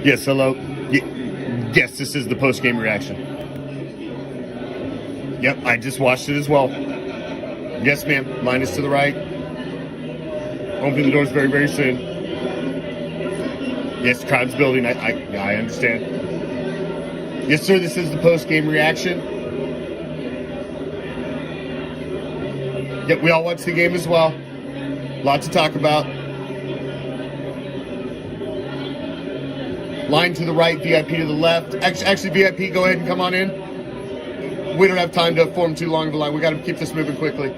Yes, hello. Yes, this is the post-game reaction. Yep, I just watched it as well. Yes, ma'am. Mine is to the right. Opening the doors very, very soon. Yes, crowd's building. I understand. Yes, sir, this is the post-game reaction. Yep, we all watched the game as well. Lot to talk about. Line to the right, VIP to the left. Actually, VIP, go ahead and come on in. We don't have time to form too long of a line. We got to keep this moving quickly.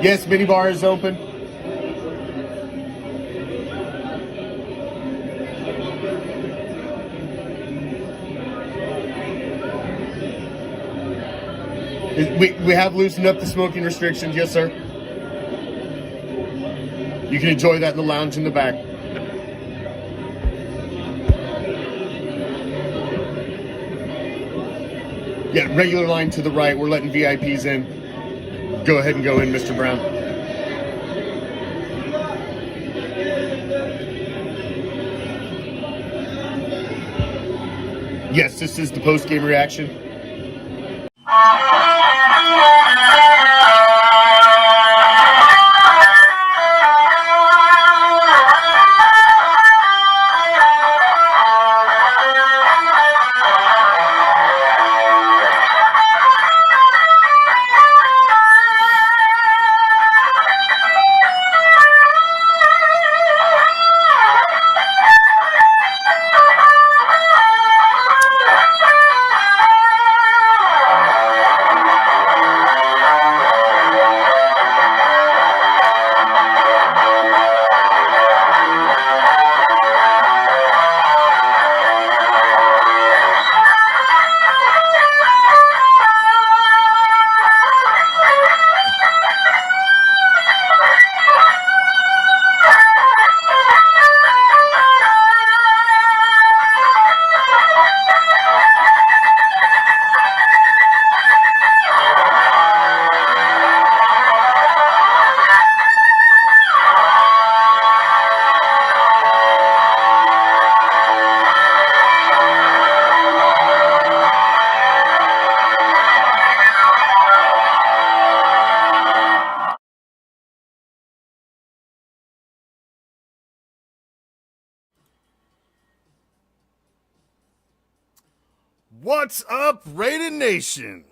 Yes, minibar is open. We have loosened up the smoking restrictions, yes, sir. You can enjoy that in the lounge in the back. Yeah, regular line to the right. We're letting VIPs in. Go ahead and go in, Mr. Brown. Yes, this is the post-game reaction. What's up, Raider Nation?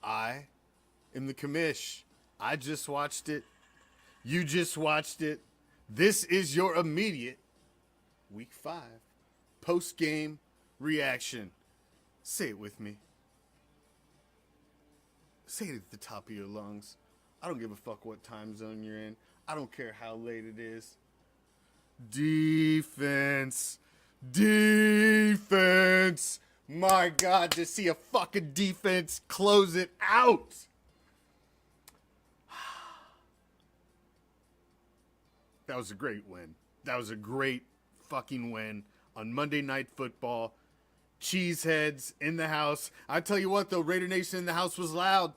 I am the Commish. I just watched it. You just watched it. This is your immediate Week 5 post-game reaction. Say it with me. Say it at the top of your lungs. I don't give a fuck what time zone you're in. I don't care how late it is. Defense. Defense. My God, to see a fucking defense close it out. That was a great win. That was a great fucking win on Monday Night Football. Cheeseheads in the house. I tell you what, though, Raider Nation in the house was loud.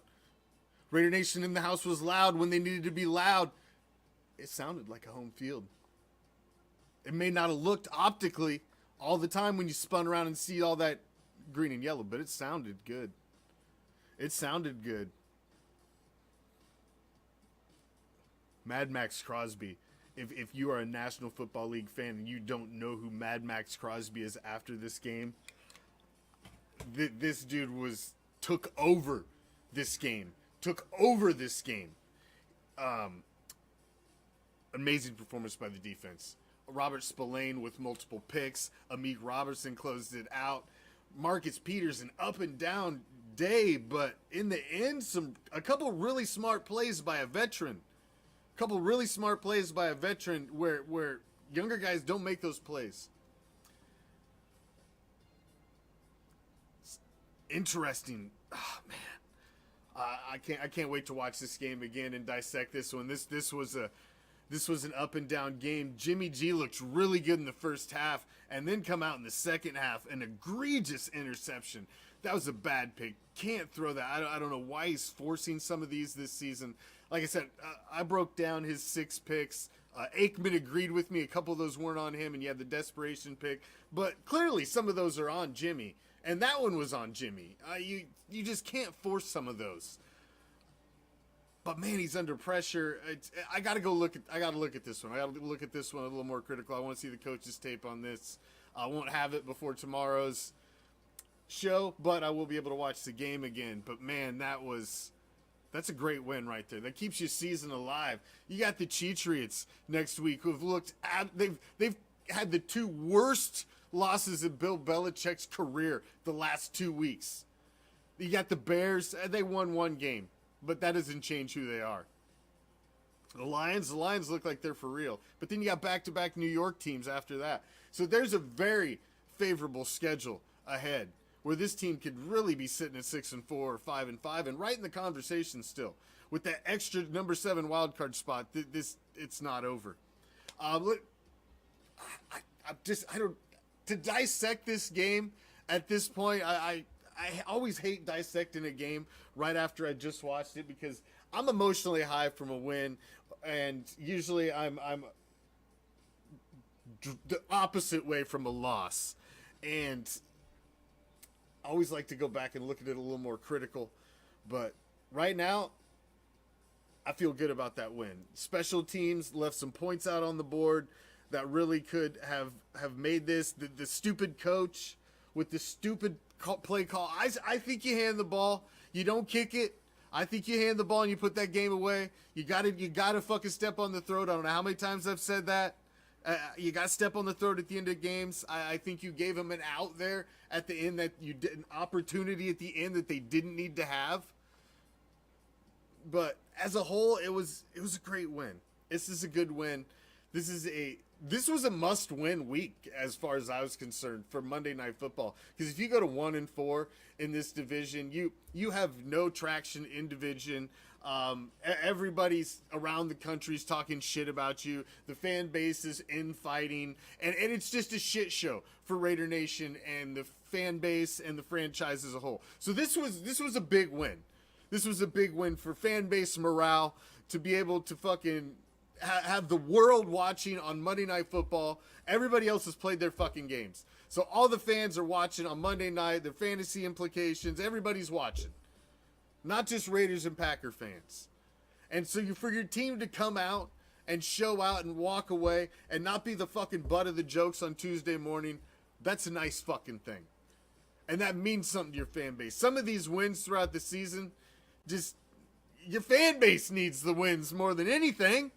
Raider Nation in the house was loud when they needed to be loud. It sounded like a home field. It may not have looked optically all the time when you spun around and see all that green and yellow, but it sounded good. It sounded good. Mad Max Crosby. If you are a National Football League fan and you don't know who Mad Max Crosby is after this game, this dude took over this game. Took over this game. Amazing performance by the defense. Robert Spillane with multiple picks. Amik Robertson closed it out. Marcus Peters, an up and down day, but in the end, a couple really smart plays by a veteran. A couple really smart plays by a veteran where younger guys don't make those plays. It's interesting. Oh, man. I can't wait to watch this game again and dissect this one. This was an up and down game. Jimmy G looked really good in the first half, and then come out in the second half, an egregious interception. That was a bad pick. Can't throw that. I don't know why he's forcing some of these this season. Like I said, I broke down his 6 picks. Aikman agreed with me. A couple of those weren't on him, and you had the desperation pick. But clearly some of those are on Jimmy. And that one was on Jimmy. You just can't force some of those. But man, he's under pressure. I gotta look at this one. I gotta look at this one a little more critical. I want to see the coach's tape on this. I won't have it before tomorrow's show, but I will be able to watch the game again. But man, that's a great win right there. That keeps your season alive. You got the Cheatriots next week who have looked at they've had the 2 worst losses in Bill Belichick's career the last 2 weeks. You got the Bears, they won 1 game, but that doesn't change who they are. The Lions look like they're for real. But then you got back-to-back New York teams after that. So there's a very favorable schedule ahead where this team could really be sitting at 6-4 or 5-5 and right in the conversation still. With that extra number 7 wildcard spot, it's not over. To dissect this game at this point, I always hate dissecting a game right after I just watched it because I'm emotionally high from a win, and usually I'm the opposite way from a loss, and I always like to go back and look at it a little more critical. But right now, I feel good about that win. Special teams left some points out on the board that really could have made this. The stupid coach with the stupid play call. I think you hand the ball. You don't kick it. I think you hand the ball and you put that game away. You gotta fucking step on the throat. I don't know how many times I've said that. You got to step on the throat at the end of games. I think you gave them an out there at the end, that you did an opportunity at the end that they didn't need to have. But as a whole, it was a great win. This is a good win. This was a must-win week as far as I was concerned for Monday Night Football. Because if you go to 1-4 in this division, you have no traction in division. Everybody's around the country's talking shit about you. The fan base is infighting, and it's just a shit show for Raider Nation and the fan base and the franchise as a whole. So this was a big win. This was a big win for fan base morale to be able to fucking have the world watching on Monday Night Football. Everybody else has played their fucking games. So all the fans are watching on Monday night, their fantasy implications, everybody's watching. Not just Raiders and Packer fans. And so for your team to come out and show out and walk away and not be the fucking butt of the jokes on Tuesday morning, that's a nice fucking thing. And that means something to your fan base. Some of these wins throughout the season, just your fan base needs the wins more than anything.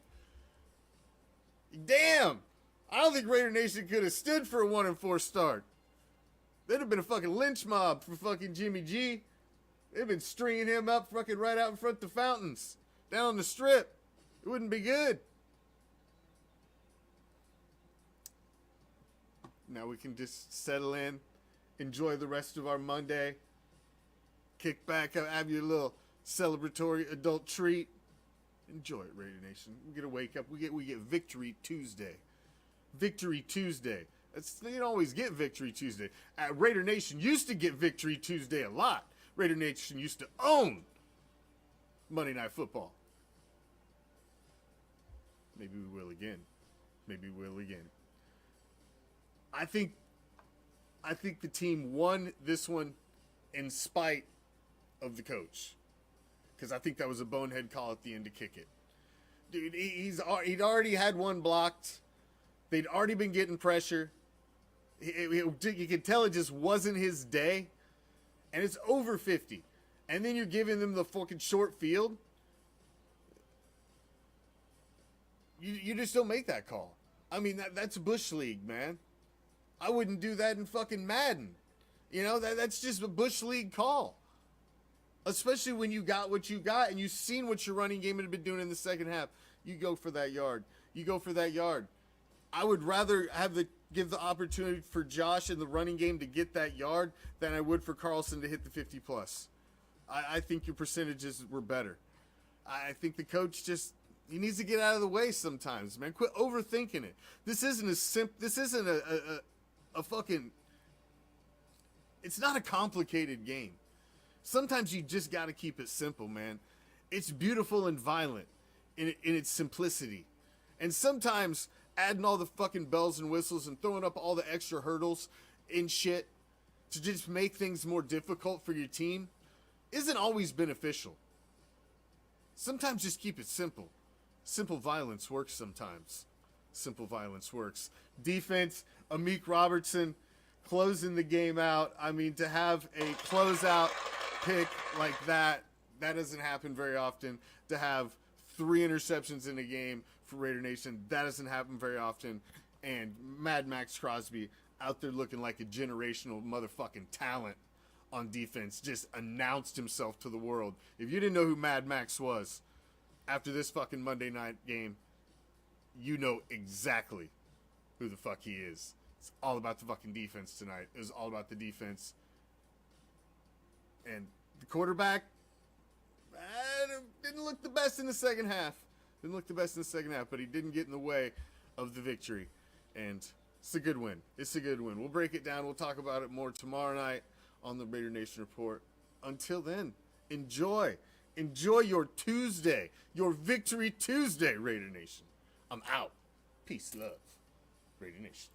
Damn. I don't think Raider Nation could have stood for a 1-4 start. There'd have been a fucking lynch mob for fucking Jimmy G. They've been stringing him up fucking right out in front of the fountains. Down on the strip. It wouldn't be good. Now we can just settle in. Enjoy the rest of our Monday. Kick back, have your little celebratory adult treat. Enjoy it, Raider Nation. We get to wake up. We get Victory Tuesday. Victory Tuesday. You don't always get Victory Tuesday. Raider Nation used to get Victory Tuesday a lot. Raider Nation used to own Monday Night Football. Maybe we will again. Maybe we will again. I think the team won this one in spite of the coach. Because I think that was a bonehead call at the end to kick it. Dude, he'd already had one blocked. They'd already been getting pressure. You could tell it just wasn't his day. And it's over 50. And then you're giving them the fucking short field. You just don't make that call. I mean, that's Bush League, man. I wouldn't do that in fucking Madden. You know, that's just a Bush League call. Especially when you got what you got and you've seen what your running game had been doing in the second half. You go for that yard. You go for that yard. I would rather give the opportunity for Josh in the running game to get that yard than I would for Carlson to hit the 50-plus. I think your percentages were better. I think the coach just, he needs to get out of the way sometimes, man. Quit overthinking it. This isn't a fucking, it's not a complicated game. Sometimes you just got to keep it simple, man. It's beautiful and violent in its simplicity. And sometimes adding all the fucking bells and whistles and throwing up all the extra hurdles and shit to just make things more difficult for your team isn't always beneficial. Sometimes just keep it simple. Simple violence works sometimes. Simple violence works. Defense, Amik Robertson closing the game out. I mean, to have a closeout pick like that doesn't happen very often. To have 3 interceptions in a game for Raider Nation, that doesn't happen very often. And Mad Max Crosby out there looking like a generational motherfucking talent on defense, just announced himself to the world. If you didn't know who Mad Max was after this fucking Monday night game, you know exactly who the fuck he is. It's all about the fucking defense tonight. It was all about the defense. And the quarterback didn't look the best in the second half. But he didn't get in the way of the victory. And it's a good win. We'll break it down. We'll talk about it more tomorrow night on the Raider Nation Report. Until then, enjoy your Tuesday, your Victory Tuesday, Raider Nation. I'm out. Peace, love, Raider Nation.